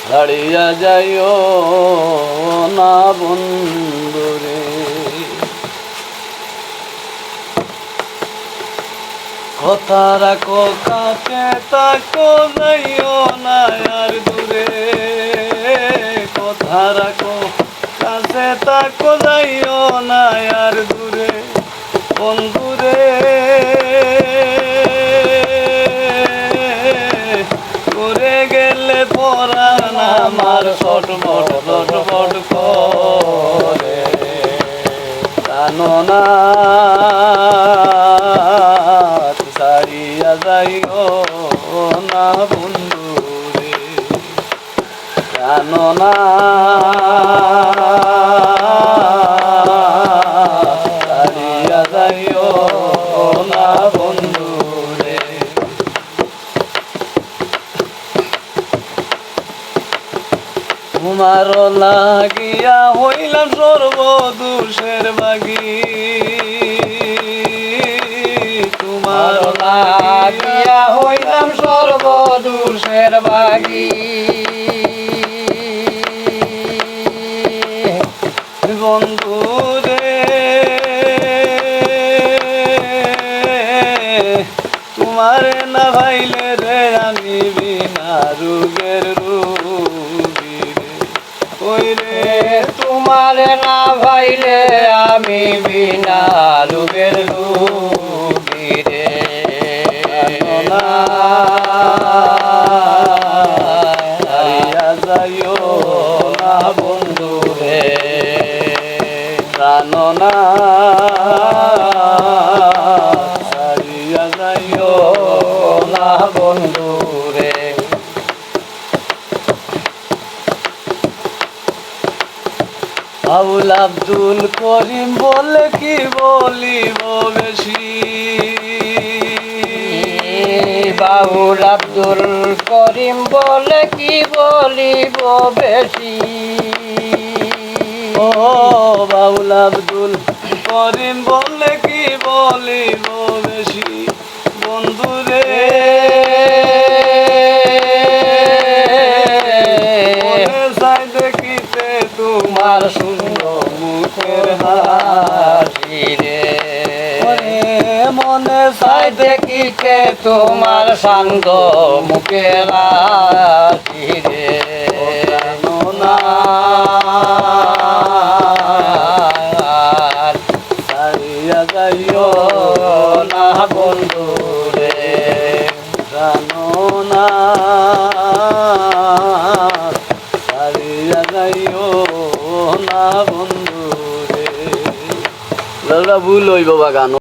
ছাড়িয়া যাইও না বন্ধুরে। কথা রাখো কাছে তাকো যাইও না আর দূরে। কথা রাখো কাছে তাকো যাইও না আর দূরে বন্ধুরে। করে গেলে পরাণ আমার ছটফট ছটফট করে জানো না ছাড়িয়া যাইও না বন্ধুরে জানো না ছাড়িয়া যাইও না বন্ধুরে। তোমার লাগিয়া হইলাম সর্বদোষের বাগী। তোমার লাগিয়া হইলাম সর্বদোষের বাগী। বন্ধুরে তোমার না ভাইলে রে আমি বিনা রোগের রোগী রে। ওই রে তোমার না ভাইলে আমি বিনা রোগের রোগী রে। ছাড়িয়া যাইও না বন্ধুরে জানো না ছাড়িয়া যাইও না বন্ধুরে। বাউল আব্দুল করিম বলে কি বলিব বেশি। বাউল আব্দুল করিম বলে কি বলিব বেশি। ও বাউল আব্দুল করিম বলে কি বলিব বেশি বন্ধুরে। চাই দেখিতে তোমার সুন্দর মুখের হাসি রে। মনে চাই দেখিতে তোমার শান্ত মুখের হাসি রে। জানো না ছাড়িয়া যাইও না বন্ধুরে জানো না ছাড়িয়া যাইও না বন্ধুরে। ভুল হইব বা গান।